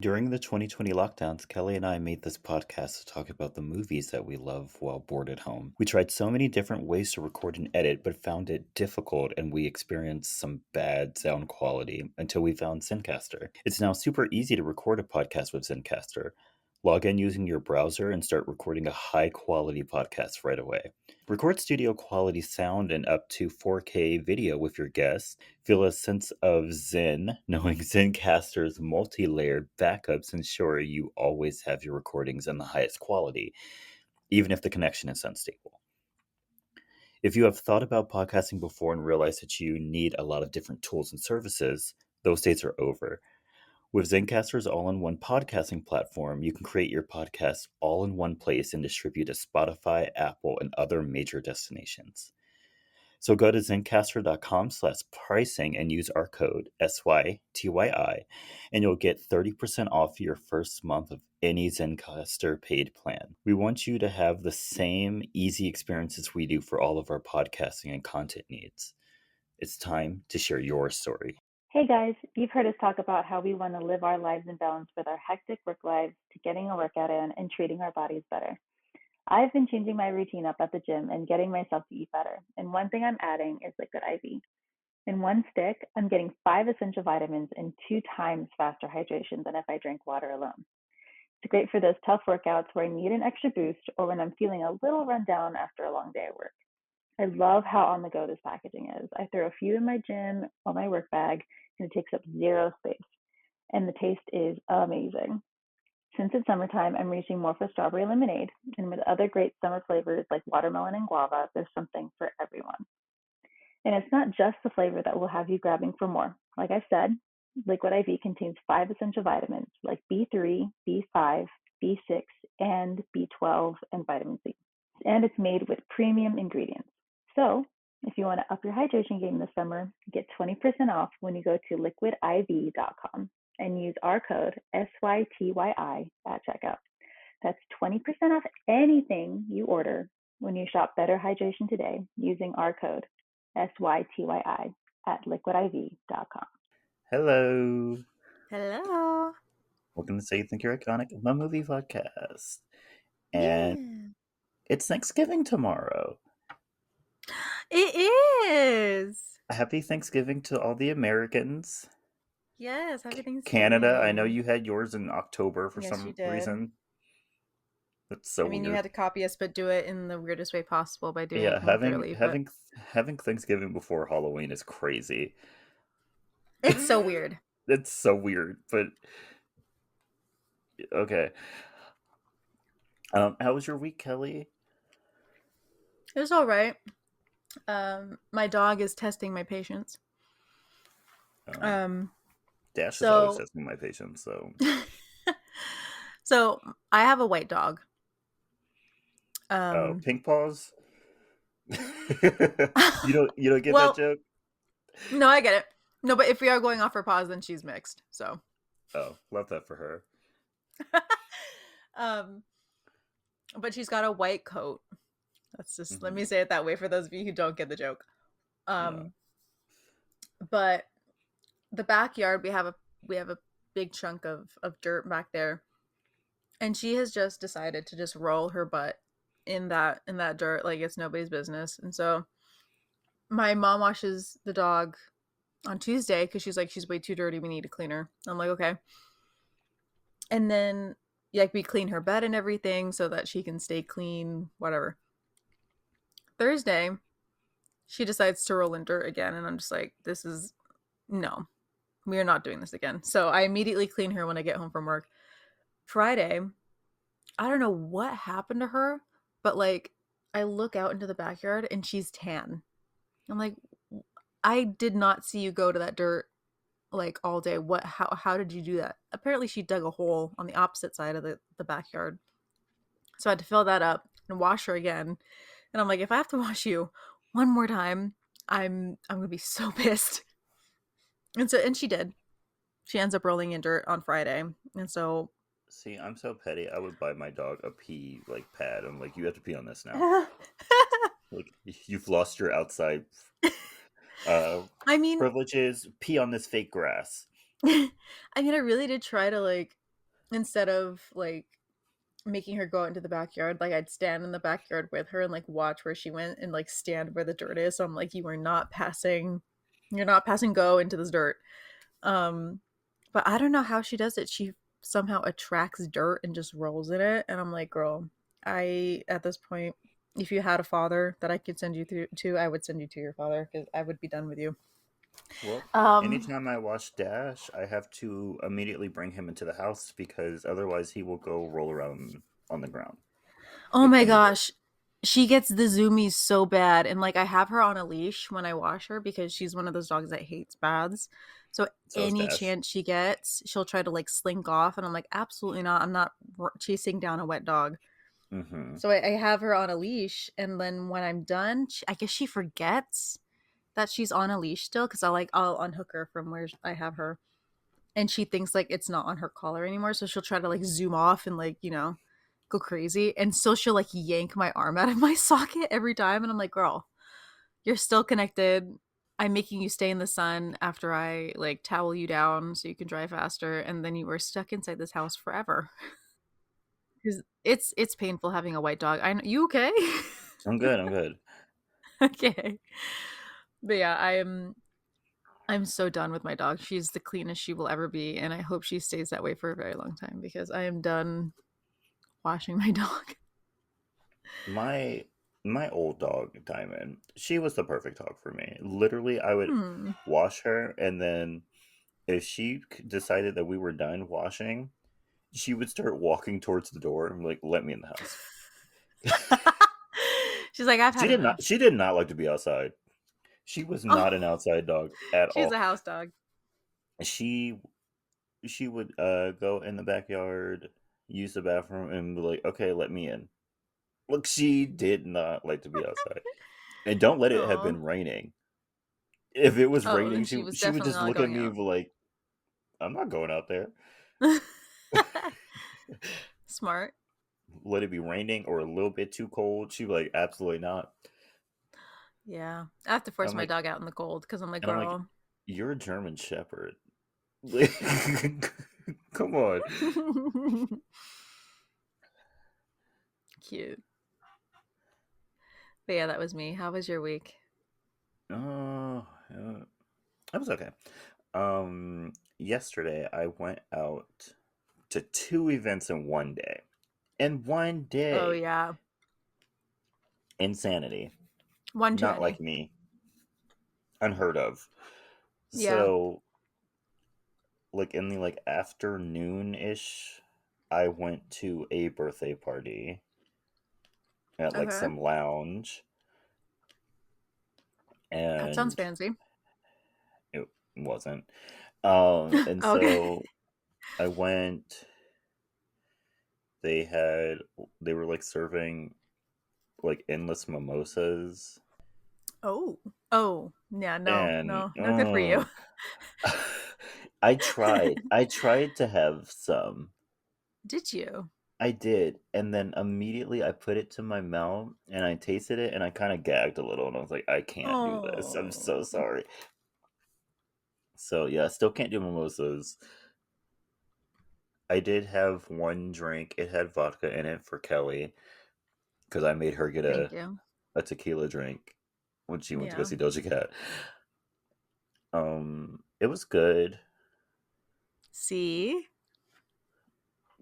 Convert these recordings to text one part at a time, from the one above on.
During the 2020 lockdowns, Kelly and I made this podcast to talk about the movies that we love while bored at home. We tried so many different ways to record and edit, but found it difficult and we experienced some bad sound quality until we found Zencaster. It's now super easy to record a podcast with Zencaster. Log in using your browser and start recording a high quality podcast right away. Record studio quality sound and up to 4K video with your guests. Feel a sense of zen knowing Zencaster's multi-layered backups ensure you always have your recordings in the highest quality, even if the connection is unstable. If you have thought about podcasting before and realized that you need a lot of different tools and services, those days are over. With Zencaster's all-in-one podcasting platform, you can create your podcast all in one place and distribute to Spotify, Apple, and other major destinations. So go to Zencaster.com/pricing and use our code SYTYI, and you'll get 30% off your first month of any Zencaster paid plan. We want you to have the same easy experiences we do for all of our podcasting and content needs. It's time to share your story. Hey guys, you've heard us talk about how we want to live our lives in balance with our hectic work lives to getting a workout in and treating our bodies better. I've been changing my routine up at the gym and getting myself to eat better. And one thing I'm adding is Liquid IV. In one stick, I'm getting 5 essential vitamins and 2 times faster hydration than if I drank water alone. It's great for those tough workouts where I need an extra boost or when I'm feeling a little run down after a long day at work. I love how on the go this packaging is. I throw a few in my gym or my work bag and it takes up zero space. And the taste is amazing. Since it's summertime, I'm reaching more for strawberry lemonade. And with other great summer flavors like watermelon and guava, there's something for everyone. And it's not just the flavor that will have you grabbing for more. Like I said, Liquid IV contains 5 essential vitamins like B3, B5, B6, and B12, and vitamin C. And it's made with premium ingredients. So, if you want to up your hydration game this summer, get 20% off when you go to liquidiv.com and use our code SYTYI at checkout. That's 20% off anything you order when you shop Better Hydration today using our code SYTYI at liquidiv.com. Hello. Hello. Welcome to Say You Think You're Iconic, my movie podcast. And Yeah. it's Thanksgiving tomorrow. It is. Happy Thanksgiving to all the Americans. Yes, happy Thanksgiving. Canada, I know you had yours in October for Yes, some you did. reason. That's so weird. You had to copy us, but do it in the weirdest way possible by doing Yeah, it more thoroughly. having Thanksgiving before Halloween is crazy. It's so weird. It's so weird, but okay. How was your week, Kelly? It was all right. My dog is testing my patience. Dash is always testing my patience, so. So I have a white dog. Pink paws. you don't get that joke? No, I get it. No, but if we are going off her paws, then she's mixed. So. Oh, love that for her. But she's got a white coat. That's just let me say it that way for those of you who don't get the joke. But the backyard we have a big chunk of dirt back there, and she has just decided to just roll her butt in that dirt like it's nobody's business. And so my mom washes the dog on Tuesday because she's like, she's way too dirty, we need to clean her. I'm like, okay. And then we clean her bed and everything so that she can stay clean, whatever. Thursday, she decides to roll in dirt again, and I'm just like, no, we are not doing this again. So I immediately clean her when I get home from work. Friday, I don't know what happened to her, but I look out into the backyard and she's tan. I'm like, I did not see you go to that dirt all day. How did you do that? Apparently she dug a hole on the opposite side of the backyard. So I had to fill that up and wash her again. And I'm like, if I have to wash you one more time, I'm gonna be so pissed. And she did. She ends up rolling in dirt on Friday. And so see, I'm so petty. I would buy my dog a pee pad. I'm like, you have to pee on this now. You've lost your outside privileges. Pee on this fake grass. I really did try to instead of like making her go out into the backyard, like I'd stand in the backyard with her and like watch where she went and like stand where the dirt is. So I'm like, you're not passing go into this dirt. Um, but I don't know how she does it. She somehow attracts dirt and just rolls in it. And I'm like, girl, I, at this point, if you had a father that I could send you to, I would send you to your father because I would be done with you. Well, Um, anytime I watch Dash, I have to immediately bring him into the house because otherwise he will go roll around on the ground, oh like my in the dirt. gosh. She gets the zoomies so bad. And like I have her on a leash when I wash her because she's one of those dogs that hates baths. So So is any Dash. chance she gets, she'll try to like slink off. And I'm like, absolutely not. I'm not chasing down a wet dog. Mm-hmm. So I have her on a leash. And then when I'm done, I guess she forgets that she's on a leash still because I'll unhook her from where I have her. And she thinks like it's not on her collar anymore. So she'll try to like zoom off and like, go crazy. And so she'll like yank my arm out of my socket every time. And I'm like, girl, you're still connected. I'm making you stay in the sun after I like towel you down so you can drive faster. And then you are stuck inside this house forever. Because it's painful having a white dog. I know you okay? I'm good. I'm good. Okay. But yeah, I'm so done with my dog. She's the cleanest she will ever be, and I hope she stays that way for a very long time because I am done washing my dog. My my old dog Diamond, she was the perfect dog for me. Literally, I would Hmm. wash her, and then if she decided that we were done washing, she would start walking towards the door and be like, "Let me in the house." She's like, I've She had did not. enough. She did not like to be outside. She was not an Oh, outside dog at she's all. a house dog. She she would go in the backyard, use the bathroom, and be like, "Okay, let me in." Look, she did not like to be outside, and don't let it have Oh, been raining. If it was oh, raining, then she was she would definitely just not look at going me and out. be like, "I'm not going out there." Smart. Let it be raining or a little bit too cold. She'd be like, "Absolutely not." Yeah, I have to And force my dog out in the cold because I'm like, I'm like, girl. "You're a German Shepherd. Come on." Cute. But yeah, that was me. How was your week? Oh, it was okay. Yesterday I went out to two events in one day. In one Oh day. yeah, Insanity. one too Not many. like me. Unheard of. Yeah. So, like in the afternoon ish, I went to a birthday party at like Okay. some lounge, That sounds and fancy. it wasn't. And Okay. so I went. They had they were like serving like endless mimosas, Oh. Oh. Yeah, no, and no, no good for you. I tried to have some. Did you? I did, and then immediately I put it to my mouth and I tasted it and I kind of gagged a little and I was like, I can't do this. I'm so Oh. sorry. So yeah, I still can't do mimosas. I did have one drink. It had vodka in it for Kelly because I made her get Thank you. a tequila drink when she went to go Yeah. see Doja Cat. It was good. See?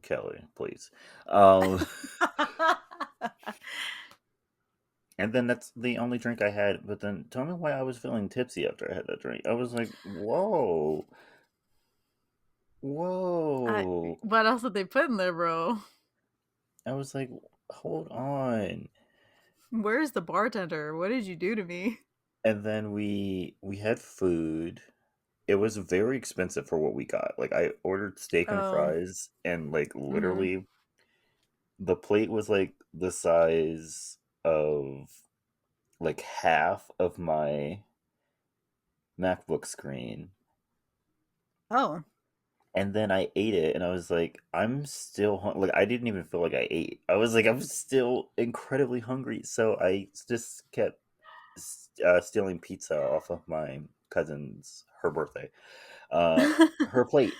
Kelly, please. Um, and then that's the only drink I had. But then tell me why I was feeling tipsy after I had that drink. I was like, whoa, I whoa. what else did they put in there, bro? I was like, hold on. Where's the bartender? What did you do to me? And then we had food. It was very expensive for what we got. Like I ordered steak and Oh. fries, and like Mhm. literally the plate was like the size of like half of my MacBook screen. Oh. And then I ate it, and I was like, I'm still like I didn't even feel like I ate. I was like, I'm still incredibly hungry, so I just kept stealing pizza off of my cousin's her birthday, uh, her plate.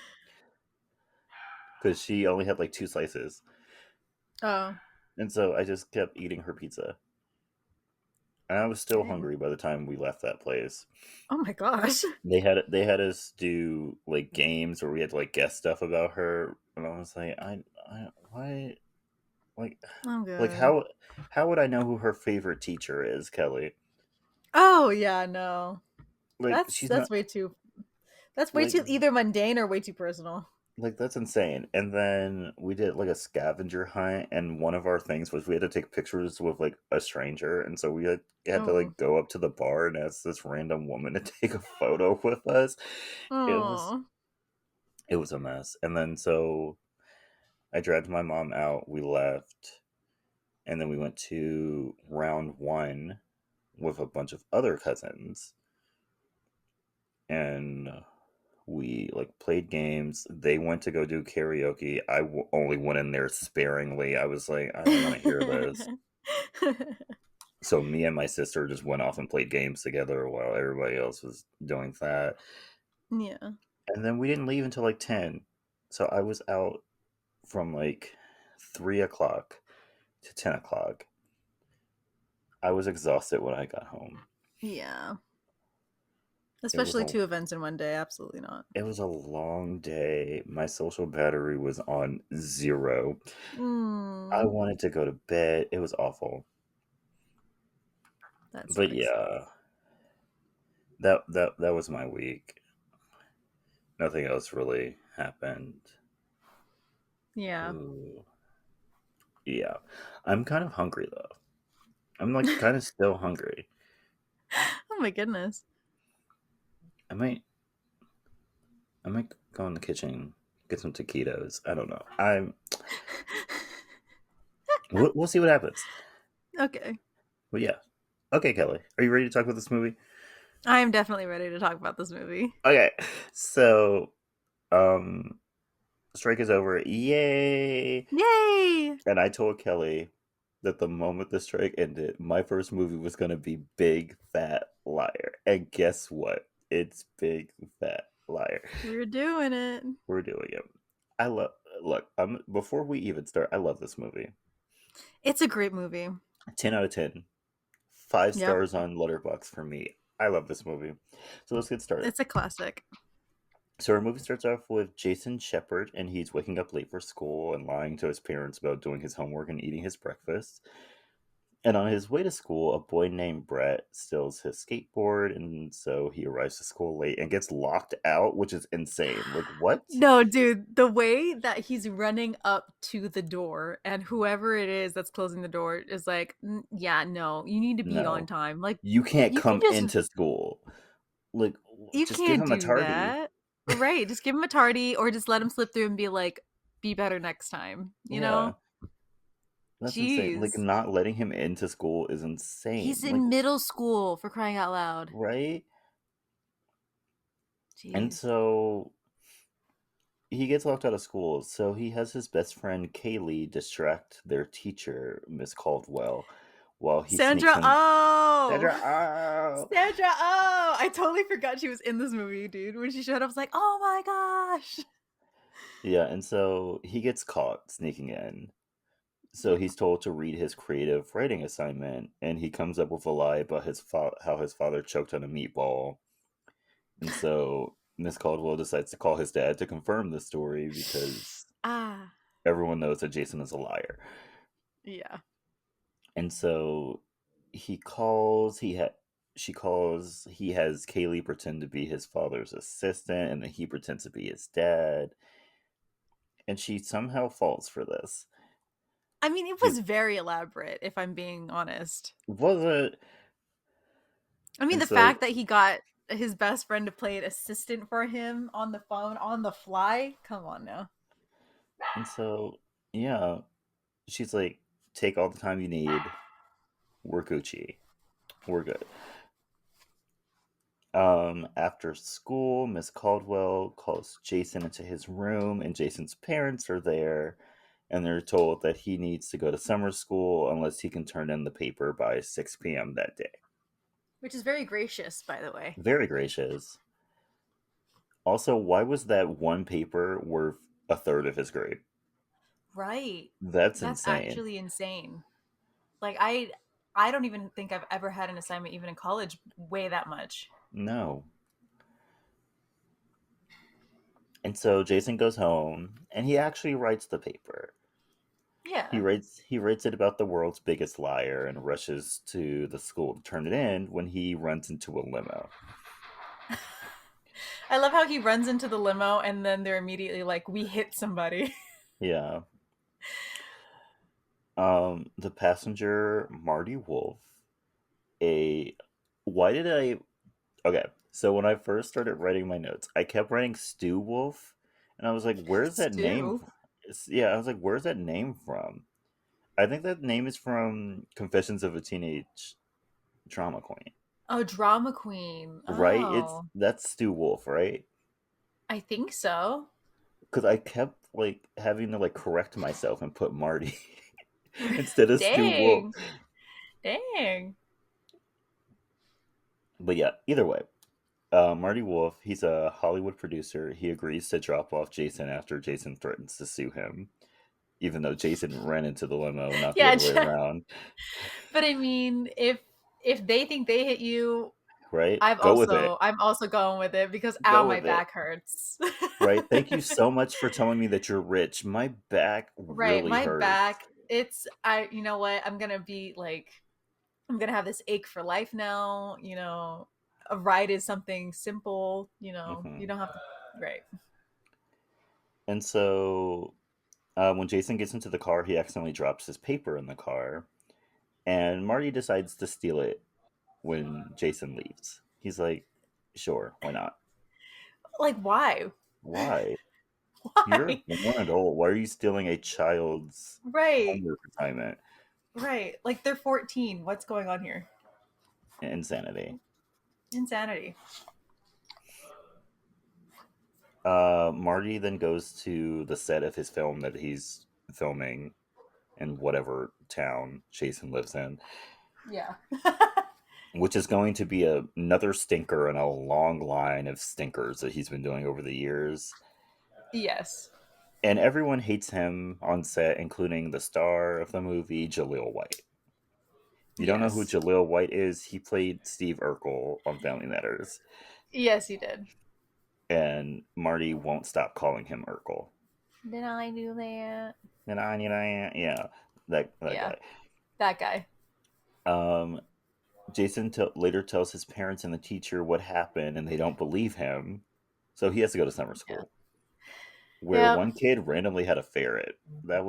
because she only had like 2 slices. Oh, And so I just kept eating her pizza. And I was still dang. hungry by the time we left that place. Oh my gosh. They had us do like games where we had to like guess stuff about her, and I was like, I why like I'm like good. how would I know who her favorite teacher is, Kelly? Oh yeah, no. Like That's she's that's not way too that's way like too either mundane or way too personal. that's insane. And then we did like a scavenger hunt, and one of our things was we had to take pictures with like a stranger, and so we had to Oh. like go up to the bar and ask this random woman to take a photo with us. It was Oh. it was a mess. And then so I dragged my mom out, we left, and then we went to round one with a bunch of other cousins, and we like played games. They went to go do karaoke. Only went in there sparingly. I was like, I don't want to hear this. So me and my sister just went off and played games together while everybody else was doing that. Yeah. And then we didn't leave until like 10. So I was out from like 3 o'clock to 10 o'clock. I was exhausted when I got home. Yeah. It was Especially a two events in one day. Absolutely not. it was a long day. My social battery was on 0. I Mm, wanted to go to bed. It was awful. that But sucks. yeah, that was my week. Nothing else really happened. Yeah. Ooh. Yeah. I'm kind of hungry though. I'm like kind of still hungry. Oh my goodness. I might I might go in the kitchen, get some taquitos. I don't know. We'll see what happens. Okay. But yeah. Okay, Kelly. Are you ready to talk about this movie? I am definitely ready to talk about this movie. Okay. So, um strike is over. Yay! Yay! And I told Kelly that the moment the strike ended, my first movie was going to be Big Fat Liar. And guess what? It's Big Fat Liar. We're doing it. We're doing it. I love look, before we even start, I love this movie. It's a great movie. 10 out of 10. 5 Yep. stars on Letterboxd for me. I love this movie. So let's get started. It's a classic. So our movie starts off with Jason Shepard, and he's waking up late for school and lying to his parents about doing his homework and eating his breakfast. And on his way to school, a boy named Brett steals his skateboard, and so he arrives to school late and gets locked out, which is insane. Like, what? No, dude, the way that he's running up to the door and whoever it is that's closing the door is like, yeah, no, you need to be on No. time. Like, You can't you can come just, into school. Like, you just give can't him a do tardy. that. Right. Just give him a tardy or just let him slip through and be like, be better next time, you Yeah, know? that's insane. Like, Jeez. not letting him into school is He's insane. Like, in middle school for crying out loud. right? And Jeez. so he gets locked out of school. So he has his best friend Kaylee distract their teacher, Miss Caldwell, while he sneaks Sandra in. Oh! Sandra, oh! Sandra Oh! I totally forgot she was in this movie, dude. When she showed up, I was like, oh my gosh. Yeah, and so he gets caught sneaking in. So Yeah. he's told to read his creative writing assignment, and he comes up with a lie about how his father choked on a meatball. And so Miss Caldwell decides to call his dad to confirm the story because Ah. everyone knows that Jason is a liar. Yeah. And so he calls. She calls. He has Kaylee pretend to be his father's assistant, and then he pretends to be his dad. And she somehow falls for this. I mean, it was very elaborate, if I'm being honest. Was it? I mean, And the so fact that he got his best friend to play an assistant for him on the phone on the fly. Come on now. and so yeah, she's like, take all the time you need. We're Gucci. We're good. After school, Miss Caldwell calls Jason into his room, and Jason's parents are there, and they're told that he needs to go to summer school unless he can turn in the paper by 6 p.m. that day. Which is very gracious, by the way. Very gracious. Also, why was that one paper worth a third of his grade. Right. That's That's insane. actually insane. Like I don't even think I've ever had an assignment even in college weigh that much. No. And so Jason goes home and he actually writes the paper. He Yeah. writes he writes it about the world's biggest liar and rushes to the school to turn it in when he runs into a limo. I love how he runs into the limo and then they're immediately like, we hit somebody. Yeah. The passenger Marty Wolf, a why did I okay, so when I first started writing my notes, I kept writing Stu Wolf and I was like, where's that name? Stu. Yeah, I was like, where's that name from? I think that name is from Confessions of a Teenage Drama Queen. Oh, drama queen. Right? It's Oh, that's Stu Wolf, right? I think so. Because I kept like having to like correct myself and put Marty instead of Stu Wolf. Dang. Dang. But yeah, either way, Marty Wolf, he's a Hollywood producer. He agrees to drop off Jason after Jason threatens to sue him, even though Jason ran into the limo, not the Yeah, other way around. but I mean, if they think they hit you, Right? Go with it. I'm also going with it because ow, Go my with it. back hurts. Right? Thank you so much for telling me that you're rich. My back Right, really my hurts. back. It's I. You know what? I'm gonna be like, I'm gonna have this ache for life now. A ride is something simple. You Hmm. don't have to. Right. And so when Jason gets into the car, he accidentally drops his paper in the car, and Marty decides to steal it when Jason leaves. He's like, sure, why not? Like why? Why? You're a Why? grown adult. Why are you stealing a child's Right. homework assignment? Right. Like they're 14. What's going on here? Insanity. Insanity. Marty then goes to the set of his film that he's filming in whatever town Jason lives in, Yeah. which is going to be another stinker in a long line of stinkers that he's been doing over the years. Yes. And everyone hates him on set, including the star of the movie, Jaleel White. If you don't know who Yes. Jaleel White is, he played Steve Urkel on Family Matters. Yes, you did. And Marty won't stop calling him Urkel. Did I do that? And yeah, that Yeah, guy. that guy. Um, Jason later tells his parents and the teacher what happened, and they don't believe him, so he has to go to summer Yeah. school. Where Yeah. one kid randomly had a ferret. That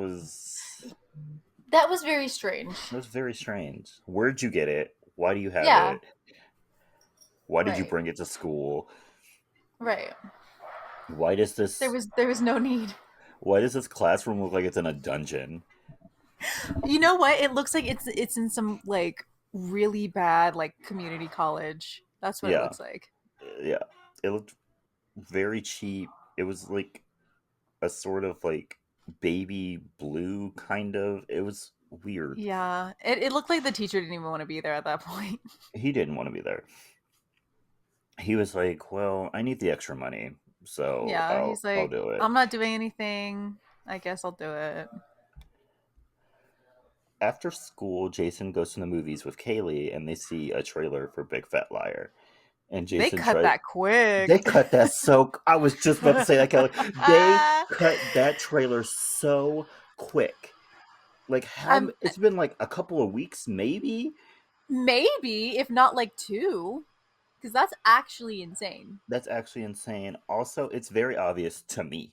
was very strange. That was very strange. Where'd you get it? Why do you have Yeah. it? Why did you Right. bring it to school? Right. Why does There this was there was no need. why does this classroom look like it's in a dungeon? You know what? It looks like it's in some like really bad like community college. That's what it Yeah, looks like. yeah. It looked very cheap. It was like a sort of like baby blue kind of. It was weird. Yeah. It looked like the teacher didn't even want to be there at that point. He didn't want to be there. He was like, "Well, I need the extra money, so Yeah, he's I'll like, do it." I'm not doing anything. I guess I'll do it. After school, Jason goes to the movies with Kaylee, and they see a trailer for Big Fat Liar. And They Jason cut tries. that quick. They cut that so. I was just about to say that, Kelly. They cut that trailer so quick. Like how? I'm It's been like a couple of weeks, maybe. maybe if not like two, because that's actually insane. That's actually insane. Also, it's very obvious to me,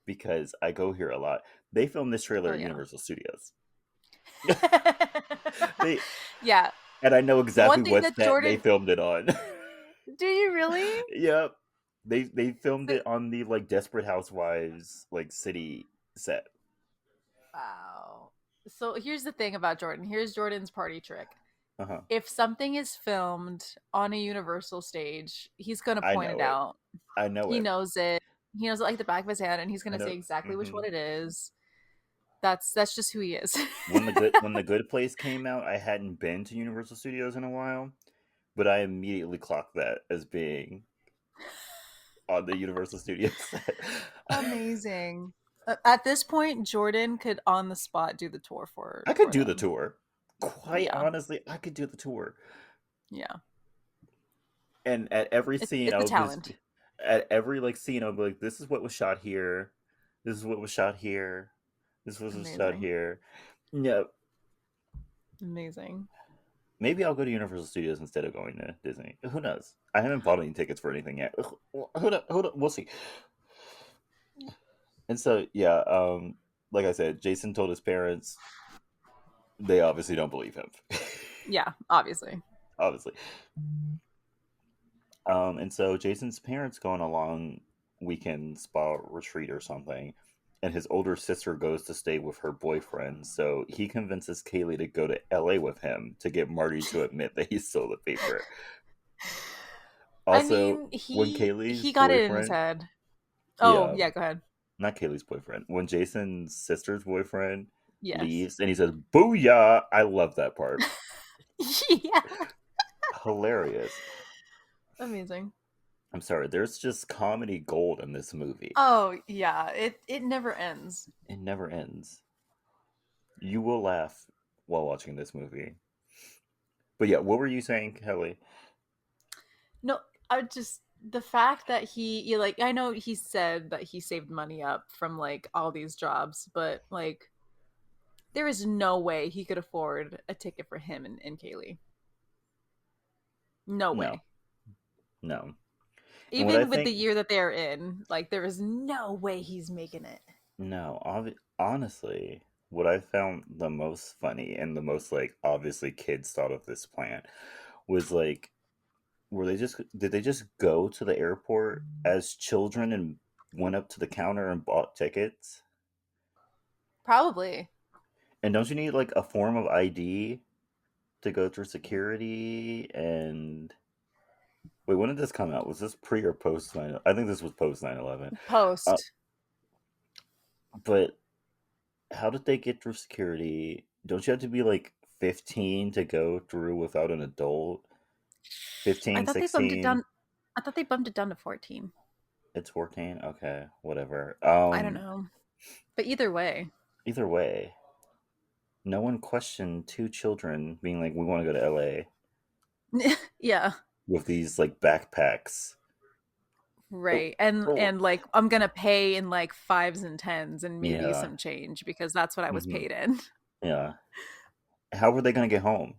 because I go here a lot. They filmed this trailer Oh at yeah. Universal Studios. They Yeah. and I know One exactly thing what that set they Jordan, filmed it on. do you really? Yep. They filmed The, it on the like Desperate Housewives like city set. wow. So here's the thing about Jordan. Here's Jordan's party trick. Uh-huh. If something is filmed on a Universal stage, he's gonna I point it know it. out. I know He it. knows it. He knows it like the back of his hand, and he's I gonna say know. exactly which Hmm. one it is. That's just who he is. When the Good Place came out, I hadn't been to Universal Studios in a while, but I immediately clocked that as being on the Universal Studios set. Amazing. At this point, Jordan could on the spot do the tour I could for do the them. tour. Quite Yeah, honestly, I could do the tour. yeah. And at every scene, It's I a would just talent. at every like scene, I'd be like, "This is what was shot here. This is what was shot here. This was shot Amazing, here." Yeah, amazing. maybe I'll go to Universal Studios instead of going to Disney. Who knows? I haven't bought any tickets for anything yet. Hold up, hold up. We'll see. And so, yeah, like I said, Jason told his parents. They obviously don't believe him. Yeah, obviously. Obviously. And so Jason's parents go on a long weekend spa retreat or something, and his older sister goes to stay with her boyfriend. So he convinces Kaylee to go to LA with him to get Marty to admit that he stole the paper. I Also, mean, when he Kaylee's got it in his boyfriend, head. Oh, yeah, yeah, go ahead. not Kaylee's boyfriend, when Jason's sister's boyfriend Yes. leaves and he says, "Booyah!" I love that part. Yeah. Hilarious. Amazing. I'm sorry, there's just comedy gold in this movie. Oh, yeah. It never ends. It never ends. You will laugh while watching this movie. But yeah, what were you saying, Kelly? No, I just the fact that like I know he said that he saved money up from like all these jobs, but like there is no way he could afford a ticket for him and Kaylee. No No, way. no. And what I Even with the think, year that they're in, like there is no way he's making it. no, honestly, what I found the most funny and the most like obviously kids thought of this plan was like, did they just go to the airport as children and went up to the counter and bought tickets? Probably. And don't you need like a form of ID to go through security? And wait, when did this come out? Was this pre or post 9? I think this was post 9/11. Uh, Post. but how did they get through security? Don't you have to be like 15 to go through without an adult? I 15, thought they bumped it 16? down. I thought they bumped it down to 14. It's 14? Okay, whatever. I don't know. But either way. Either way, no one questioned two children being like, we want to go to LA Yeah. with these like backpacks. Oh, Right. oh. And like I'm gonna pay in like fives and tens and maybe Yeah. some change because that's what I was Hmm. paid in. Yeah. How were they going to get home?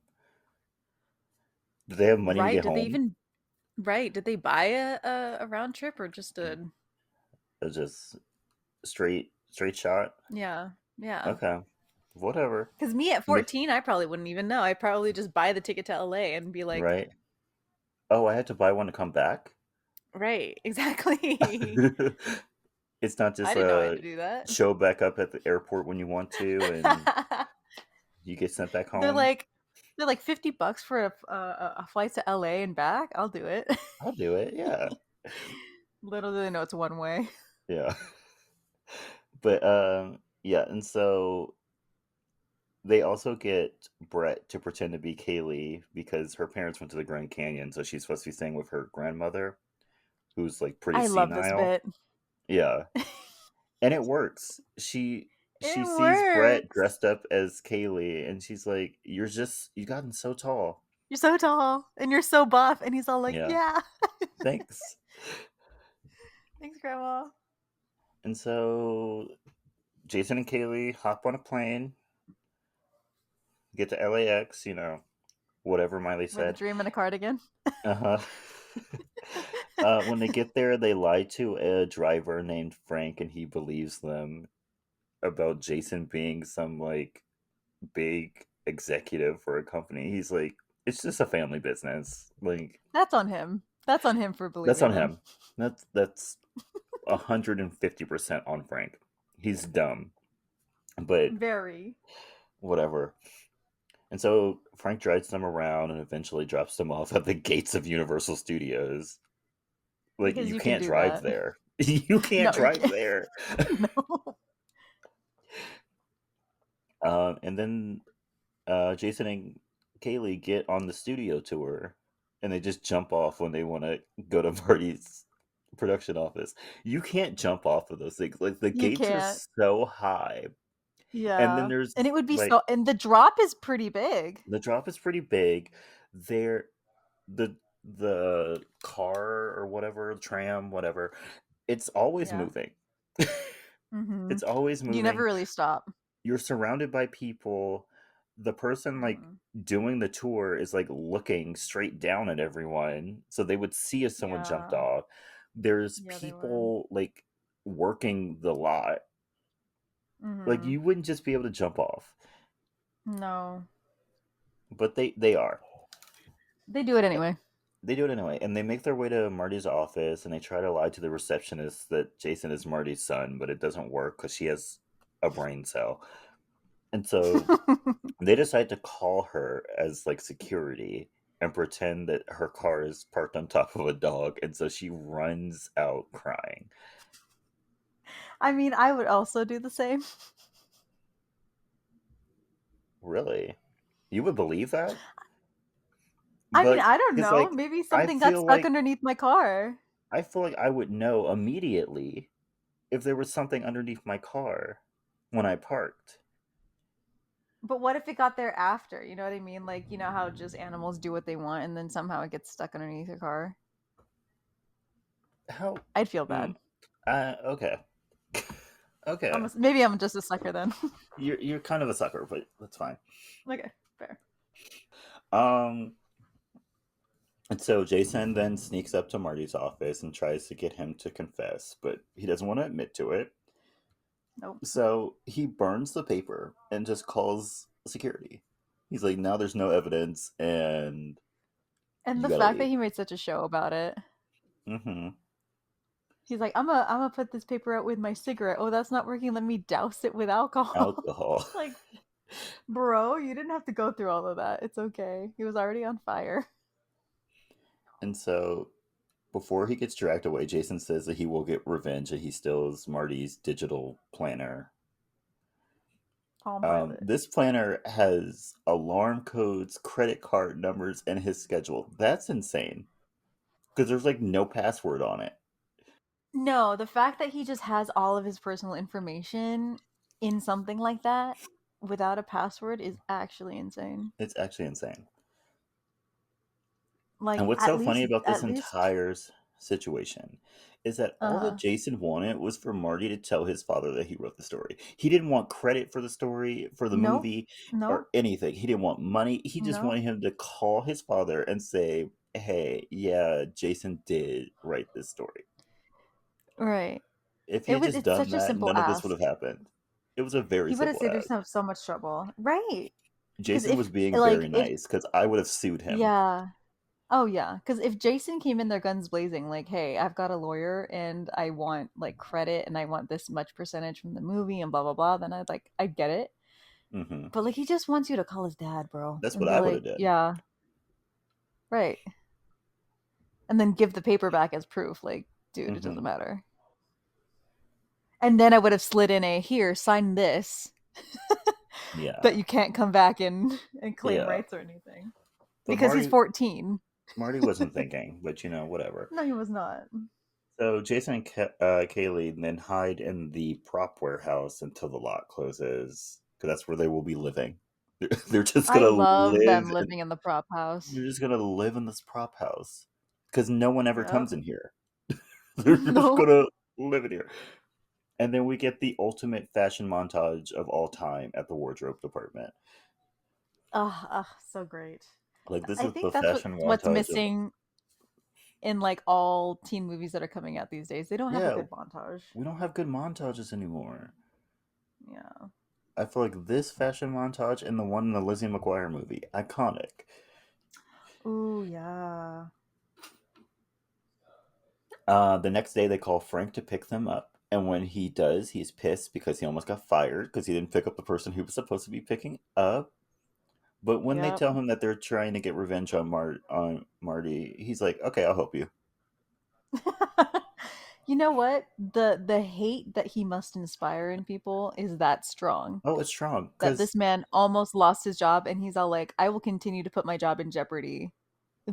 Did they have money to Right. get Did they home? even right? Did they buy a round trip or just a It was just straight shot? yeah. Yeah. Okay. Whatever. Because me at Ma- 14, I probably wouldn't even know. I'd probably just buy the ticket to LA and be like, Right? Oh, I had to buy one to come back? right, exactly. It's not I just didn't know I had to do that. show back up at the airport when you want to and you get sent back they're home. like they're like $50 for a flight to LA and back. I'll do it. I'll do it. Yeah. Little do they know it's one way. Yeah. But yeah, and so they also get Brett to pretend to be Kaylee because her parents went to the Grand Canyon, so she's supposed to be staying with her grandmother, who's like pretty I love this senile. bit. Yeah. And it works. She It sees Brett works. dressed up as Kaylee and she's like, you've gotten so tall. You're so tall and you're so buff. And he's all like, Yeah. yeah. Thanks. Thanks, Grandma. And so Jason and Kaylee hop on a plane, get to LAX, whatever Miley With a said. dream in a cardigan. Uh-huh. When they get there, they lie to a driver named Frank, and he believes them about Jason being some like big executive for a company. He's like, it's just a family business. Like That's on him. That's on him for that's believing on them. him. That's 150% on Frank. He's dumb, but Very. whatever. And so Frank drives them around and eventually drops them off at the gates of Universal Studios. Like, Because you you can can't do drive that. there. You can't No, you drive can't. there. No. And then Jason and Kaylee get on the studio tour and they just jump off when they want to go to Marty's production office. You can't jump off of those things. Like the You gates are can't. so high. And then Yeah. there's And it would be like so and the drop is pretty big. the drop is pretty big. There the the car or whatever, tram, whatever, it's always Yeah. moving. Mhm. It's always You never moving. really stop. You're surrounded by people. The person like Mhm. doing the tour is like looking straight down at everyone, so they would see if someone jumped Yeah. off. There's Yeah, they would. people like working the lot. Like Mhm. you wouldn't just be able to jump off, No. but they are. They do it anyway. They do it anyway, and they make their way to Marty's office, and they try to lie to the receptionist that Jason is Marty's son, but it doesn't work because she has a brain cell. And so they decide to call her as like security and pretend that her car is parked on top of a dog, and so she runs out crying. I mean, I would also do the same. Really? You would believe that? I mean, But I don't it's know. like Maybe I something got feel stuck like underneath my car. I feel like I would know immediately if there was something underneath my car when I parked. But what if it got there after? You know what I mean? Like, you know how just animals do what they want and then somehow it gets stuck underneath your car? How? I'd feel Mm, bad. okay. Okay. Maybe I'm just a sucker then. You're kind of a sucker, but that's fine. Okay, fair. Um, and so Jason then sneaks up to Marty's office and tries to get him to confess, but he doesn't want to admit to it. Nope. So he burns the paper and just calls security. He's like, now there's no evidence, and And you the gotta fact that leave. he made such a show about it. Mm-hmm. He's like, I'm gonna put this paper out with my cigarette. Oh, that's not working. Let me douse it with alcohol. Alcohol. Like, bro, you didn't have to go through all of that. It's okay. He was already on fire. And so before he gets dragged away, Jason says that he will get revenge and he steals Marty's digital planner. Palm Pilot. This planner has alarm codes, credit card numbers, and his schedule. That's insane because there's like no password on it. No, the fact that he just has all of his personal information in something like that without a password is actually insane. It's actually insane. And Like what's so funny about this at least entire situation is that all that uh-huh. Jason wanted was for Marty to tell his father that he wrote the story. He didn't want credit for the story, for the Nope. movie, or Nope. anything. He didn't want money. He just Nope. wanted him to call his father and say, hey, yeah, Jason did write this story. Right. If he had just It's done such a that, simple none of this would have ask. happened. It was a very He would have simple saved ask. himself so much trouble. Right. Because Jason was being very like, if, nice because I would have sued him. yeah. Oh, yeah. Because if Jason came in there guns blazing, like, hey, I've got a lawyer and I want, like, credit and I want this much percentage from the movie and blah, blah, blah, then I'd get it. Hmm. But, like, he just wants you to call his dad, bro, That's and what be I would have like, done. yeah, right. And then give the paper back as proof. Like, dude, it doesn't Hmm. matter. And then I would have slid in a here, sign this, that Yeah. you can't come back and claim Yeah. rights or anything But because he's 14. Marty wasn't thinking, but whatever. No, he was not. So Jason and Kaylee then hide in the prop warehouse until the lot closes, because that's where they will be living. They're just I gonna love live. them living in the prop house. They're just gonna live in this prop house because no one ever Yep. comes in here. They're just No. gonna live in here. And then we get the ultimate fashion montage of all time at the wardrobe department. So great. Like this I is the think that's fashion what's montage of missing in like all teen movies that are coming out these days. They don't have a yeah. good montage. We don't have good montages anymore. Yeah. I feel like this fashion montage and the one in the Lizzie McGuire movie, iconic. Ooh, yeah. The next day, they call Frank to pick them up, and when he does, he's pissed because he almost got fired because he didn't pick up the person he was supposed to be picking up. But when they Yep. tell him that they're trying to get revenge on Marty, he's like, "Okay, I'll help you." You know what? The hate that he must inspire in people is that strong. Oh, it's strong That this because man almost lost his job and he's all like, I will continue to put my job in jeopardy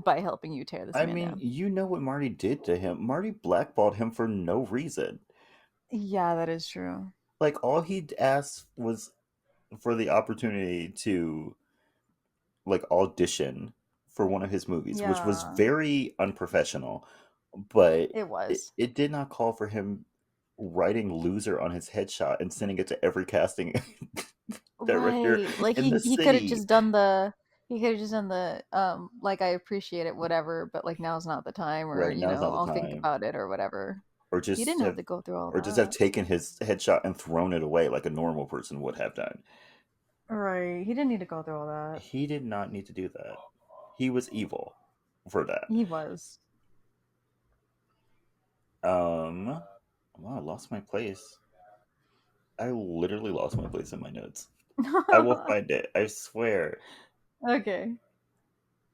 by helping you tear this I man mean, down. you know what Marty did to him. Marty blackballed him for no reason. Yeah, that is true. Like, all he'd asked was for the opportunity to, like, audition for one of his movies, which was Yeah, very unprofessional, but it was. it did not call for him writing loser on his headshot and sending it to every casting director Right. Like in the he could have city. just done the he could have just done the like I appreciate it, whatever, but like now's not the time, or Right, now's not the I'll think time. about it or whatever. Or He just didn't have have to go through all or just have that. taken his headshot and thrown it away like a normal person would have done. Right. He didn't need to go through all that. He did not need to do that. He was evil for that. He was. Um wow, I lost my place. I literally lost my place in my notes. I will find it. I swear. Okay.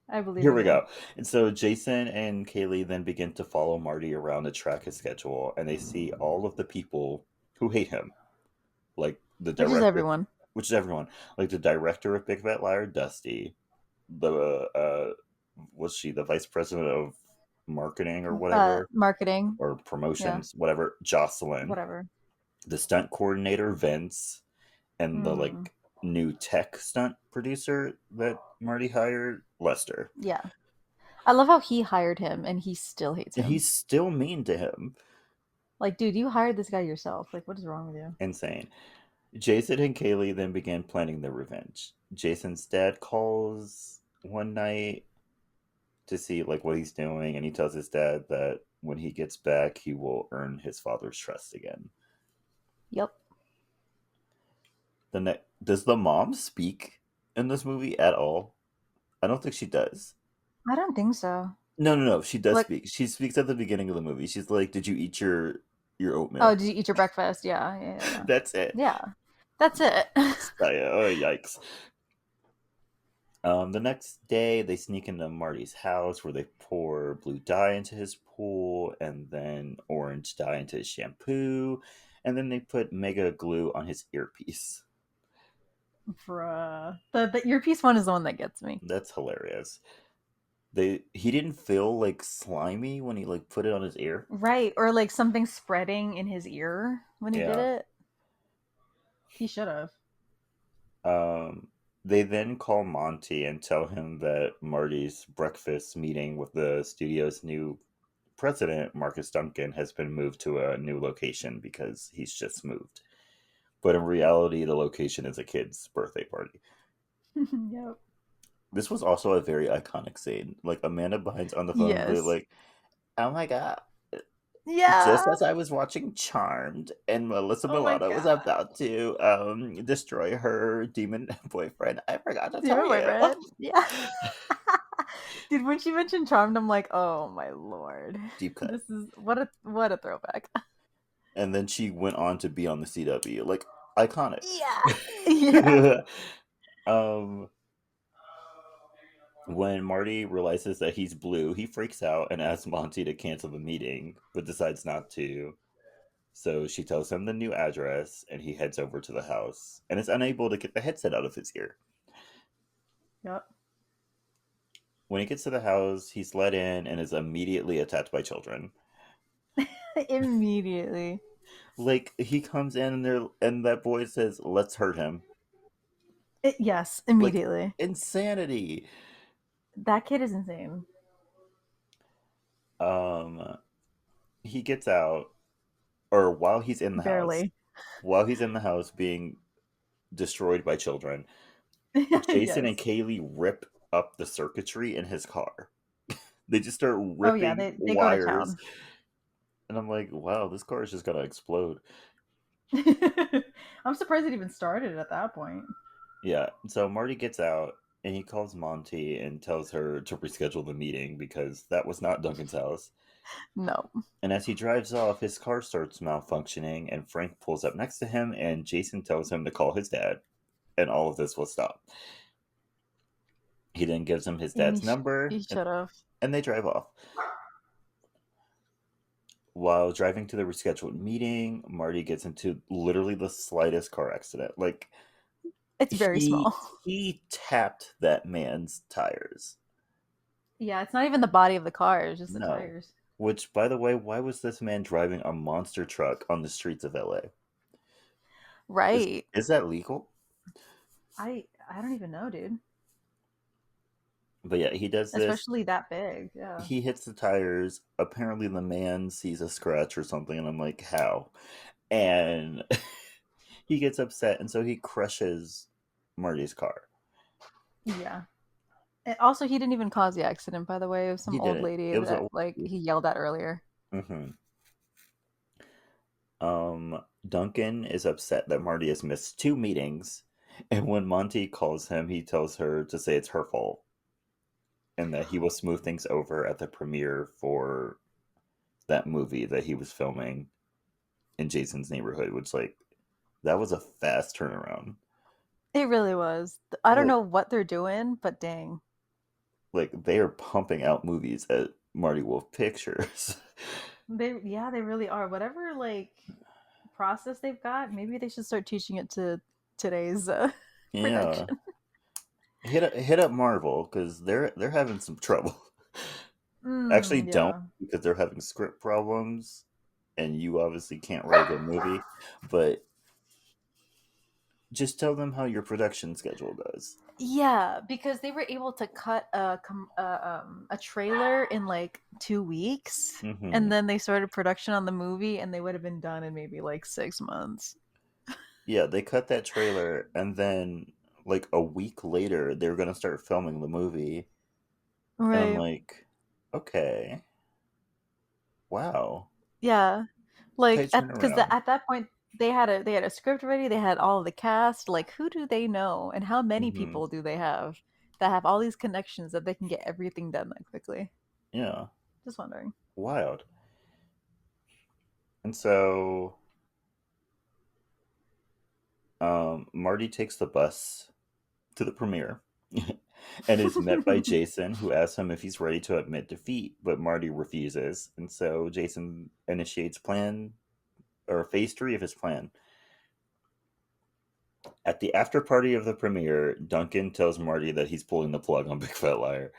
I believe Here in we you. go. And so Jason and Kaylee then begin to follow Marty around to track his schedule, and they see all of the people who hate him, like the Which is director, everyone. which is everyone, like the director of Big Fat Liar, Dusty, the was she the vice president of marketing or whatever, Marketing. or Yeah. promotions, whatever, Jocelyn, Whatever. the stunt coordinator, Vince, and the Hmm. like new tech stunt producer that Marty hired, Lester. Yeah. I love how he hired him and he still hates And him. he's still mean to him. Like, dude, you hired this guy yourself. Like, what is wrong with you? Insane. Jason and Kaylee then began planning their revenge. Jason's dad calls one night to see like what he's doing, and he tells his dad that when he gets back, he will earn his father's trust again. Yep. Does the mom speak in this movie at all? I don't think she does. I don't think so. No, no, no. She does Like, speak. She speaks at the beginning of the movie. She's like, "Did you eat your oh, oatmeal?" did you eat your breakfast? Yeah, yeah, yeah. That's it. Yeah. That's it. Oh, yikes. The next day, they sneak into Marty's house where they pour blue dye into his pool and then orange dye into his shampoo, and then they put mega glue on his earpiece. Bruh. The earpiece one is the one that gets me. That's hilarious. He didn't feel like slimy when he like put it on his ear. Right. Or like something spreading in his ear when he did Yeah. it. He should have. Um, they then call Monty and tell him that Marty's breakfast meeting with the studio's new president, Marcus Duncan, has been moved to a new location because he's just moved. But in reality, the location is a kid's birthday party. Yep. This was also a very iconic scene. Like Amanda Bynes on the phone, be Yes. like, "Oh my god." Just Yeah. as I was watching Charmed and Melissa Oh my Milano was god. about to destroy her demon boyfriend, I forgot to Do you tell you. remember it? Yeah. Dude, when she mentioned Charmed, I'm like, oh my lord. Deep cut. This is what a throwback. And then she went on to be on the CW. Like, iconic. Yeah. Yeah. um, when Marty realizes that he's blue, he freaks out and asks Monty to cancel the meeting, but decides not to. So she tells him the new address, and he heads over to the house and is unable to get the headset out of his ear. Yep. When he gets to the house, he's let in and is immediately attacked by children. Immediately. Like he comes in and that boy says, "Let's hurt him." Yes, Like immediately. insanity. That kid is insane. Um, he gets out, or Barely. while he's in the house being destroyed by children, Jason and Yes. Kaylee rip up the circuitry in his car. They just start Oh yeah, ripping they go to wires, town. and I'm like, "Wow, this car is just gonna explode." I'm surprised it even started at that point. Yeah. So Marty gets out and he calls Monty and tells her to reschedule the meeting because that was not Duncan's house. No. And as he drives off, his car starts malfunctioning, and Frank pulls up next to him, and Jason tells him to call his dad, and all of this will stop. He then gives him his And dad's number, he should have. and they drive off. While driving to the rescheduled meeting, Marty gets into literally the slightest car accident. Like It's very he small. he tapped that man's tires. Yeah, it's not even the body of the car, it's just the No. tires. Which, by the way, why was this man driving a monster truck on the streets of LA? Is Right. is that legal? I don't even know, dude. But yeah, he does this. Especially that big. Yeah. He hits the tires. Apparently, the man sees a scratch or something, and I'm like, how? And he gets upset, and so he crushes Marty's car. Yeah. And also, he didn't even cause the accident, by the way. It was some He old didn't. lady It was that a. like he yelled at earlier. hmm Duncan is upset that Marty has missed two meetings, and when Monty calls him, he tells her to say it's her fault and that he will smooth things over at the premiere for that movie that he was filming in Jason's neighborhood, which, like, that was a fast turnaround. It really was. I don't Like, know what they're doing, but dang. they are pumping out movies at Marty Wolf Pictures. They really are. Whatever like process they've got, maybe they should start teaching it to today's Yeah, production. hit up Marvel because they're having some trouble. Actually, don't, Yeah. because they're having script problems, and you obviously can't write a good movie. But just tell them how your production schedule goes. Yeah, because they were able to cut a trailer in like 2 weeks, hmm and then they started production on the movie, and they would have been done in maybe like 6 months. Yeah, they cut that trailer, and then like a week later, they were gonna start filming the movie, and I'm Right. like, okay, wow, Yeah. Like tight at because turnaround. at that point they had a script ready, they had all of the cast. Like who do they know, and how many hmm people do they have that have all these connections that they can get everything done that quickly? Yeah, Just wondering. wild. And so, Marty takes the bus to the premiere and is met by Jason, who asks him if he's ready to admit defeat, but Marty refuses. And so Jason initiates plan or phase three of his plan. At the after party of the premiere, Duncan tells Marty that he's pulling the plug on Big Fat Liar.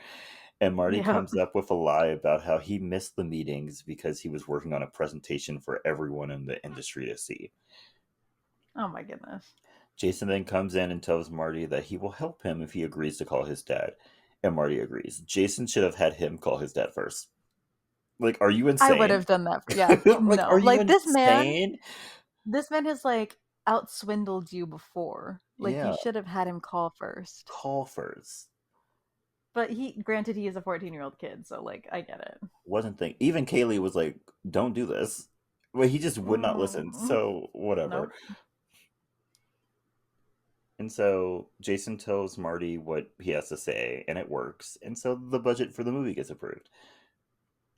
And Marty Yep. comes up with a lie about how he missed the meetings because he was working on a presentation for everyone in the industry to see. Oh my goodness. Jason then comes in and tells Marty that he will help him if he agrees to call his dad. And Marty agrees. Jason should have had him call his dad first. Like, are you I would insane? have done that. Yeah. Like, No. are you Like insane? this man has like outswindled you before. Like you Yeah, should have had him call first. call first. But granted he is a 14-year-old kid, so like I get it. Wasn't think even Kaylee was like, "Don't do this," but he just would not listen. Mm, So whatever. nope. And so Jason tells Marty what he has to say, and it works. And so the budget for the movie gets approved.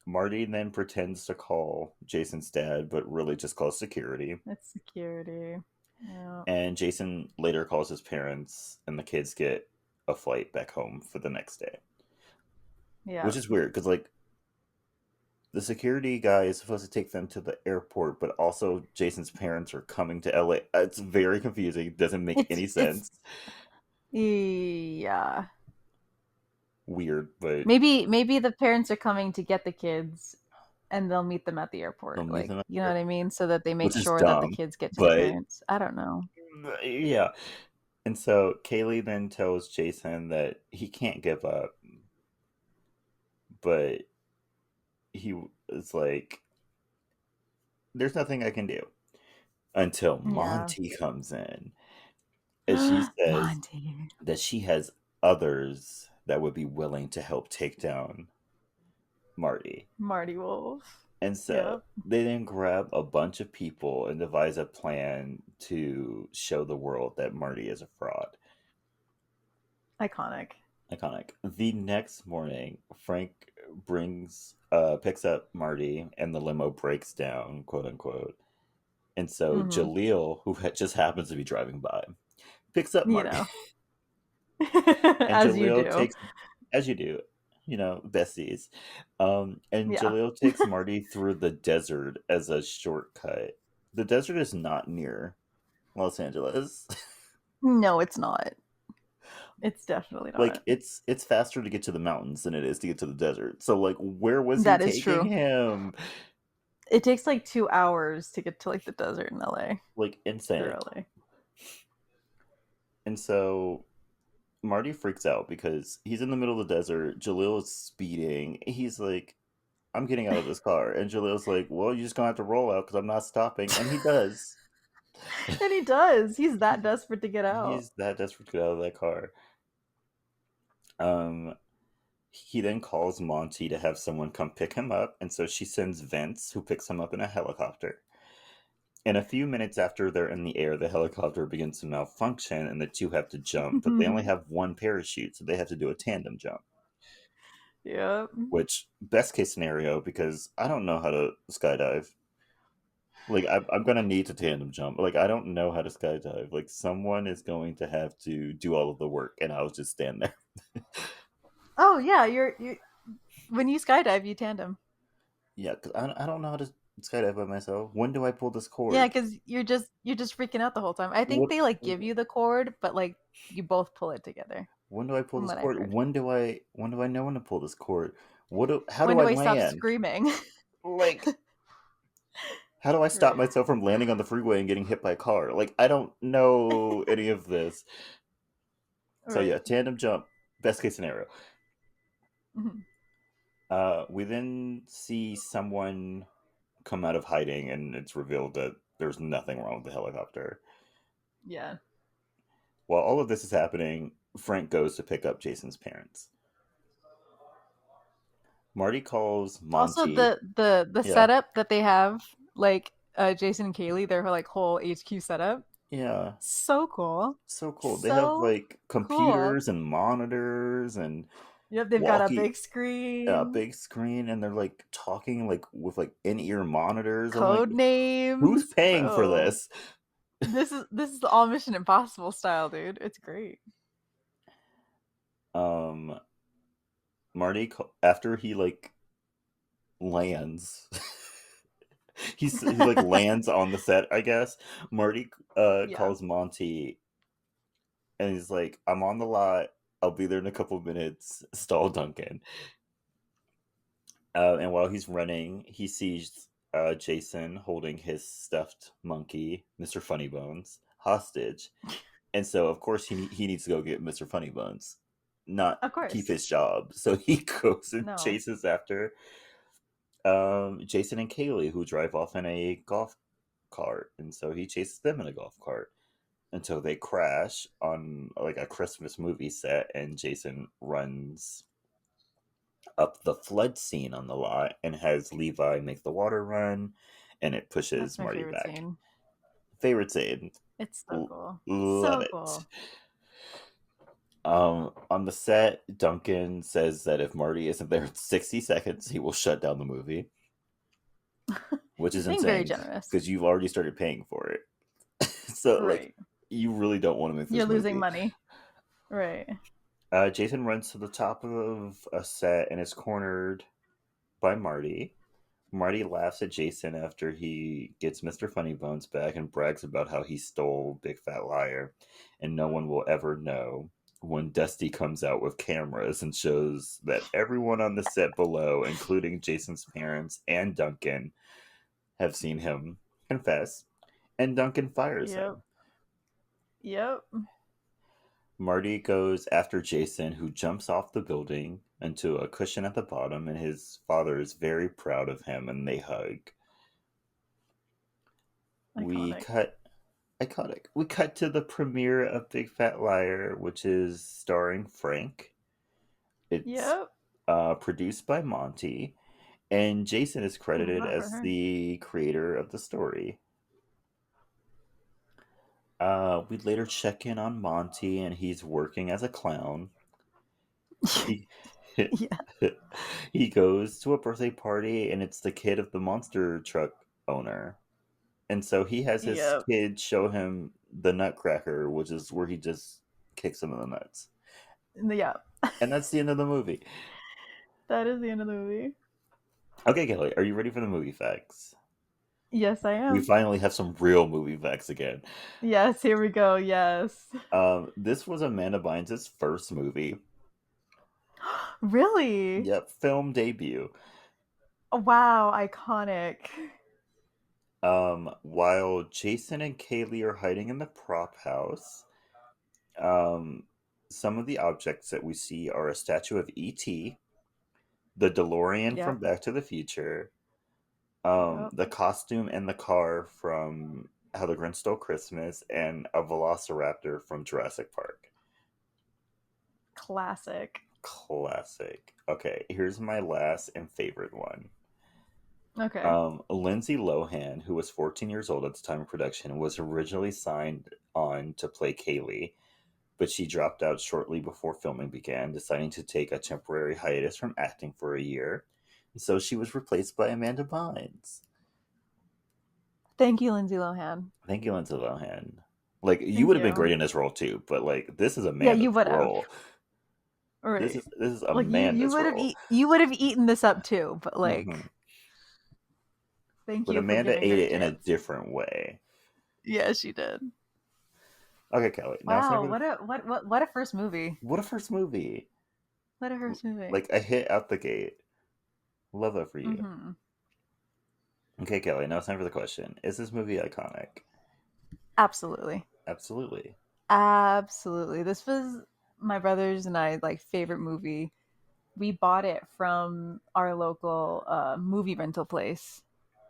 Marty then pretends to call Jason's dad, but really just calls security. It's security. Yeah. And Jason later calls his parents, and the kids get a flight back home for the next day, which Yeah. is weird because, like, the security guy is supposed to take them to the airport, but also Jason's parents are coming to LA. It's very confusing. Doesn't make any It's sense. yeah. Weird, but Maybe the parents are coming to get the kids and they'll meet them at the they'll airport. meet Like, them at you the know what I airport, mean? So that they make which is sure that the dumb. kids get to the But parents. I don't know. yeah. And so Kaylee then tells Jason that he can't give up, but he is like, there's nothing I can do until Yeah. Monty comes in. And she says Monty. that she has others that would be willing to help take down Marty. Marty Wolf. And so Yep. they then grab a bunch of people and devise a plan to show the world that Marty is a fraud. Iconic. Iconic. The next morning, Frank picks up Marty, and the limo breaks down, quote unquote. And so Mm-hmm. Jaleel, who just happens to be driving by, picks up You Marty. know. And As you Jaleel do. takes, as you do, besties. And Yeah. Jaleel takes Marty through the desert as a shortcut. The desert is not near Los Angeles. No, it's not. It's definitely Like not. it's faster to get to the mountains than it is to get to the desert. So like where was he That is taking true. him? It takes like 2 hours to get to like the desert in LA Like through insane. LA. And so Marty freaks out because he's in the middle of the desert. Jaleel is speeding. He's like, I'm getting out of this car. And Jaleel's like, well, you're just going to have to roll out because I'm not stopping. And he does. And he does. He's that desperate to get out. He's that desperate to get out of that car. Um, he then calls Monty to have someone come pick him up. And so she sends Vince, who picks him up in a helicopter. And a few minutes after they're in the air, the helicopter begins to malfunction and the two have to jump, but they only have one parachute, so they have to do a tandem jump. Yep. Which, best case scenario, because I don't know how to skydive. Like, I'm gonna need to tandem jump. Like, I don't know how to skydive. Like, someone is going to have to do all of the work, and I'll just stand there. Oh yeah, you when you skydive, you tandem. Yeah, because I don't know how to skydive by myself. When do I pull this Yeah, cord? because you're just freaking out the whole time. I think What? they like give you the cord, but like you both pull it together. When do I pull From this what I've cord? heard. When do I know when to pull this cord? How When do I do I stop land? screaming? Like, how do I stop Right. myself from landing on the freeway and getting hit by a car? Like, I don't know any of this. So Right. yeah, tandem jump, best case scenario. Mhm. We then see someone come out of hiding, and it's revealed that there's nothing wrong with the helicopter. Yeah. While all of this is happening, Frank goes to pick up Jason's parents. Marty calls Also, Monty. the Yeah, setup that they have, like Jason and Kaylee, their like whole HQ setup, yeah, so cool, so cool. They have so like cool. computers and monitors and Yep, they've got a walkie big screen, big screen, and they're like talking like with like in-ear monitors. I'm like, code who's names, paying for bro. this? This is all Mission Impossible style, dude. It's great. um Marty, after he like lands, he like lands on the set, I guess. Marty Yeah. calls Monty, and he's like, I'm on the lot, I'll be there in a couple of minutes, stall Duncan. And while he's running, he sees Jason holding his stuffed monkey, Mr. Funnybones, hostage. And so, of course, he needs to go get Mr. Funnybones, not Of keep course. his job. So he goes and No. chases after Jason and Kaylee, who drive off in a golf cart. And so he chases them in a golf cart until they crash on like a Christmas movie set, and Jason runs up the flood scene on the lot and has Levi make the water run, and it pushes That's my Marty favorite back. scene. Favorite scene. It's so cool. Love So it. cool. On the set, Duncan says that if Marty isn't there in 60 seconds, he will shut down the movie, which He's is being very insane generous. because you've already started paying for it. So, like, Right. you really don't want to make You're this losing movie. money. Right. Jason runs to the top of a set and is cornered by Marty. Marty laughs at Jason after he gets Mr. Funnybones back and brags about how he stole Big Fat Liar, and no one will ever know when Dusty comes out with cameras and shows that everyone on the set below, including Jason's parents and Duncan, have seen him confess, and Duncan fires Yep. him. Yep. Marty goes after Jason, who jumps off the building into a cushion at the bottom, and his father is very proud of him, and they hug. We Iconic. cut iconic. We cut to the premiere of Big Fat Liar, which is starring Frank. It's Yep. produced by Monty, and Jason is credited Not for as her. the creator of the story. We later check in on Monty, and he's working as a clown. He Yeah. he goes to a birthday party, and it's the kid of the monster truck owner. And so he has his Yep. kid show him the Nutcracker, which is where he just kicks him in the nuts. Yeah. And that's the end of the movie. That is the end of the movie. Okay, Kelly, are you ready for the movie facts? Yes, I We am. finally have some real movie facts again. Yes, here we go. Yes. This was Amanda Bynes' first movie. Really? Yep, film debut. Wow, iconic. While Jason and Kaylee are hiding in the prop house, um, some of the objects that we see are a statue of E.T., the DeLorean from Yep. Back to the Future, Yep. the costume and the car from How the Grinch Stole Christmas, and a velociraptor from Jurassic Park. Classic. Classic. Okay, here's my last and favorite one. Okay. Lindsay Lohan, who was 14 years old at the time of production, was originally signed on to play Kaylee, but she dropped out shortly before filming began, deciding to take a temporary hiatus from acting for a year. So she was replaced by Amanda Bynes. Thank you, Lindsay Lohan. Thank you, Lindsay Lohan. Like, you Thank would have been you. great in this role too, but like, this is Yeah, you Amanda's would have. role. This Right. is this is Like you Amanda's would have role. you would have eaten this up too, but Hmm. like thank But you for Amanda giving ate her a it in a chance. different way. Yeah, she did. Okay, Kelly. Now it's time Wow, for the, what a first movie. what a first movie. What a first movie. Like a hit out the gate. Love that for you. Mhm. Okay, Kelly. Now it's time for the question: is this movie iconic? Absolutely. Absolutely. Absolutely. This was my brother's and I like favorite movie. We bought it from our local movie rental place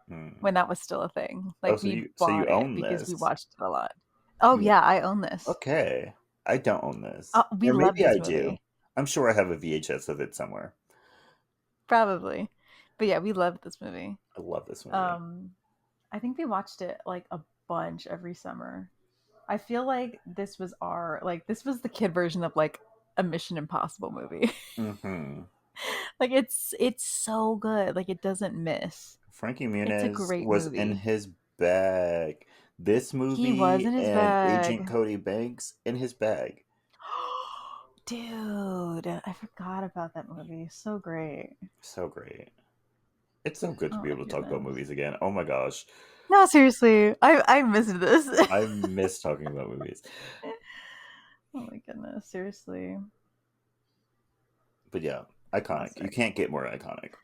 Hmm. when that was still a thing. Oh, Like we so you bought it own because we this? watched it a lot. Oh You yeah, I own this. okay? I don't own this, Oh, we or love maybe this I do. movie. I'm sure I have a VHS of it somewhere. Probably. But yeah, we loved this movie. I love this movie. Um I think we watched it like a bunch every summer. I feel like this was the kid version of like a Mission Impossible movie. Hmm. Like it's so good. Like it doesn't miss. Frankie It's a Muniz great was in movie. his bag. This He was movie in his and Agent bag. Cody Banks in his bag. Dude, I forgot about that movie. So great. So great. It's so good to Oh be my able to talk about goodness. movies again. Oh my gosh. No, seriously. I missed this. I miss talking about movies. Oh my goodness. Seriously. But yeah, iconic. You Classic. can't get more iconic.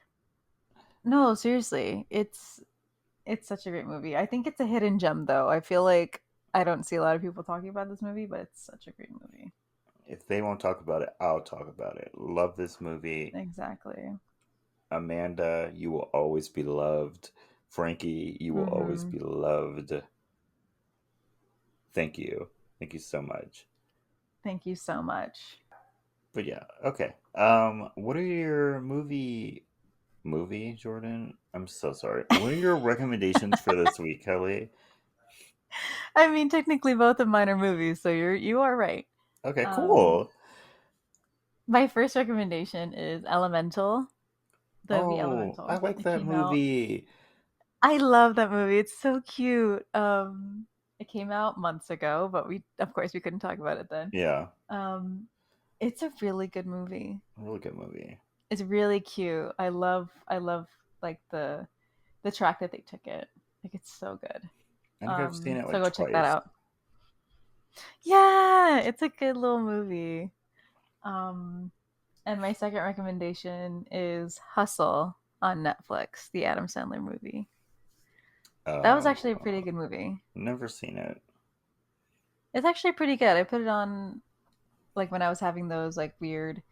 No, seriously. It's such a great movie. I think it's a hidden gem though. I feel like I don't see a lot of people talking about this movie, but it's such a great movie. If they won't talk about it, I'll talk about it. Love this movie. Exactly. Amanda, you will always be loved. Frankie, you will always Mhm. be loved. Thank you. Thank you so much. Thank you so much. But yeah, okay. What are your movie, Jordan? I'm so sorry. What are your recommendations for this week, Kelly? I mean, technically both of mine are movies, so you are right. Okay, Um cool. my first recommendation is Elemental, the movie Oh, I Elemental. like It that came out. movie. I love that movie. It's so cute. It came out months ago, but we of course we couldn't talk about it then. Yeah, Um it's a really good movie. really good movie. It's really cute. I love like the track that they took it. Like it's so good. I think I've seen it So like go check that twice. out. Yeah, it's a good little movie. Um and my second recommendation is Hustle on Netflix, the Adam Sandler movie. That was actually a pretty Uh, good movie. never seen it. It's actually pretty good. I put it on like when I was having those like weird.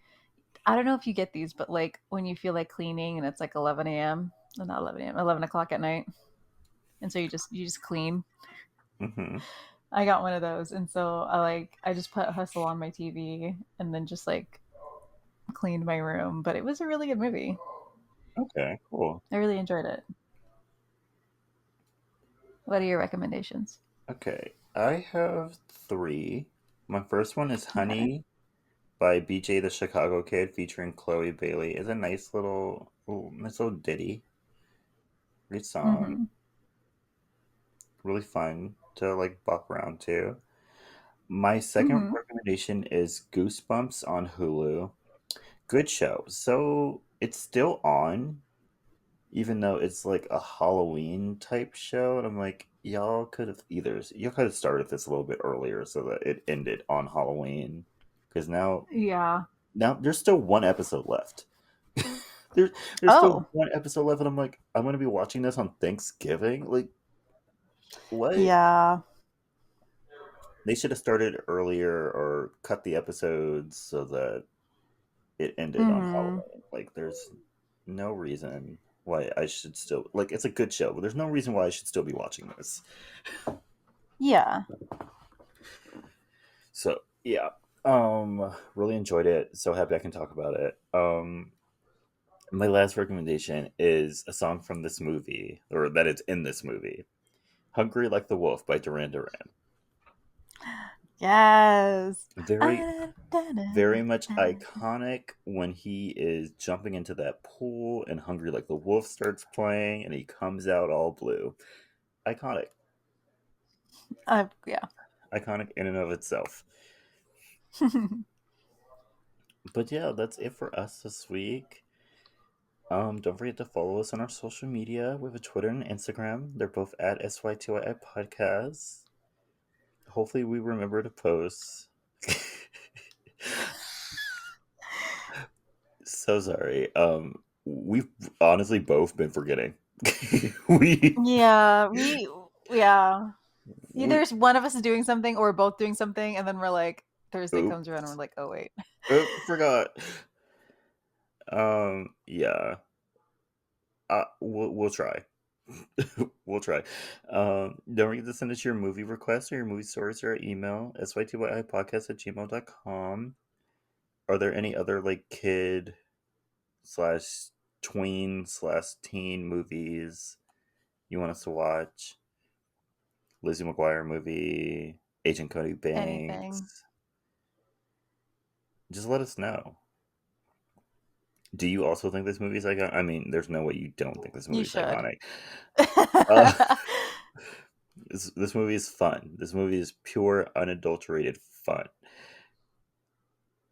I don't know if you get these, but like when you feel like cleaning and it's like 11 a.m. Well, not 11 a.m. 11 o'clock at night, and so you just clean. Hmm. I got one of those, and so I just put Hustle on my TV and then just like cleaned my room. But it was a really good movie. Okay, cool. I really enjoyed it. What are your recommendations? Okay, I have three. My first one is Okay. Honey by BJ the Chicago Kid featuring Chloe Bailey. It's a nice little ditty. Great song. Mm-hmm. Really fun to like buck around to. My second Mm-hmm. recommendation is Goosebumps on Hulu. Good show. So it's still on. even though it's like a Halloween type show, and I'm like, y'all could have started this a little bit earlier so that it ended on Halloween, because Yeah. now there's still one episode left. there's there's still Oh. one episode left, and I'm like, I'm gonna be watching this on Thanksgiving. Like, what? Yeah. They should have started earlier or cut the episodes so that it ended on Mm-hmm. Halloween. Like, there's no reason why I should still like. It's a good show, but there's no reason why I should still be watching this. Yeah. So yeah, really enjoyed it. So happy I can talk about it. My last recommendation is a song from this movie, or that it's in this movie, "Hungry Like the Wolf" by Duran Duran. Yes. Very, very much iconic when he is jumping into that pool and "Hungry Like the Wolf" starts playing and he comes out all blue. Iconic, Yeah. iconic in and of itself. But yeah, that's it for us this week. Don't forget to follow us on our social media. We have a Twitter and Instagram. They're both at SYTYI Podcasts. Hopefully, we remember to post. So sorry. We've honestly both been forgetting. we, Yeah. Yeah. we Either one of us is doing something or we're both doing something, and then we're like, Thursday comes around and we're oops, like, oh, wait. forgot. Yeah. We'll try. We'll try. Don't forget to send us your movie requests or your movie stories or email, sytyi podcast@gmail.com. Are there any other like kid slash tween slash teen movies you want us to watch? Lizzie McGuire movie, Agent Cody Anything. Banks. Just let us know. Do you also think this movie is iconic? I mean, there's no way you don't think this You movie is should. iconic. Uh, this movie is fun. This movie is pure, unadulterated fun.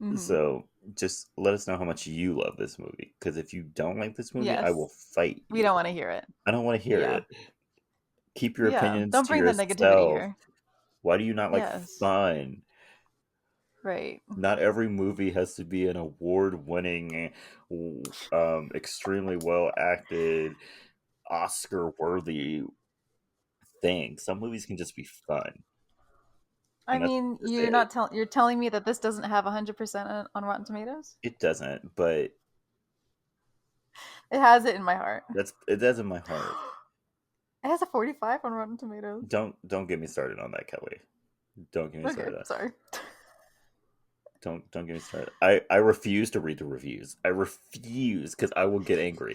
Hmm. So just let us know how much you love this movie. Because if you don't like this movie, I will Yes. fight We you. don't want to hear it. I don't want to hear Yeah. it. Keep your Yeah. opinions Don't to bring the negativity yourself. here. Why do you not like Yes. fun? Right. Not every movie has to be an award-winning, extremely well acted, Oscar-worthy thing. Some movies can just be fun, I and that's mean, just it. you're telling me that this doesn't have 100% on Rotten Tomatoes? It doesn't, but It has it in my heart. it does in my heart. It has a 45 on Rotten Tomatoes. Don't get me started on that, Kelly. Don't get me Okay, started. sorry. Don't get me started. I refuse to read the reviews. I refuse because I will get angry.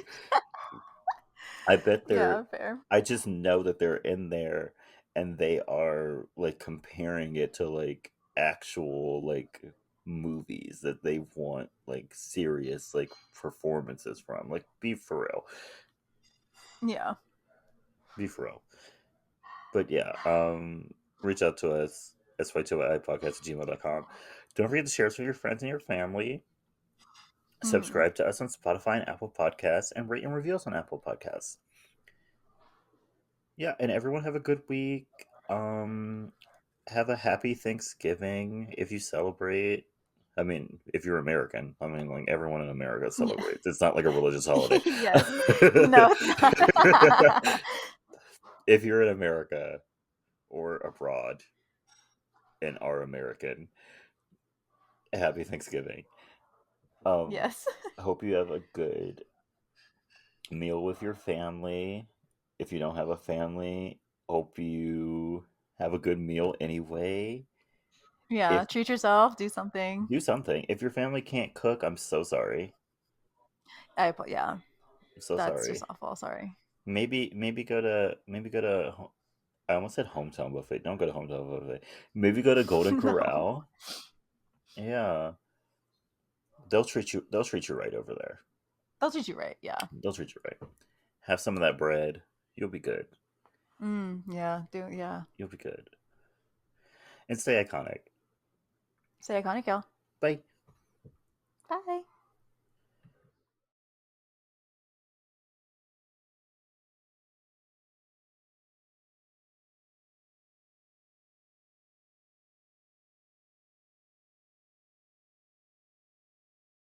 I bet Yeah, fair. I just know that they're in there and they are like comparing it to like actual like movies that they want like serious like performances from. Like be for real. Yeah. Be for real. But yeah, reach out to us, sytopodcast@gmail.com. Don't forget to share us with your friends and your family. Hmm. Subscribe to us on Spotify and Apple Podcasts, and rate and review us on Apple Podcasts. Yeah, and everyone have a good week. Have a happy Thanksgiving if you celebrate. I mean, if you're American, I mean, like everyone in America Yeah. celebrates. It's not like a religious holiday. Yes. No, it's not. If you're in America or abroad and are American, happy Thanksgiving. Um, Yes. I hope you have a good meal with your family. If you don't have a family, hope you have a good meal anyway. Yeah, If treat yourself, do something. do something. If your family can't cook, I'm so sorry. Yeah, I'm so that's just sorry. awful. Sorry. Maybe go to I almost said hometown buffet. Don't go to hometown buffet. Maybe go to Golden No. Corral. Yeah, they'll treat you right over there. They'll treat you right. Yeah. They'll treat you right. Have some of that bread. You'll be good. Yeah. Yeah. You'll be good. And stay iconic. Say iconic, y'all. Bye. Bye.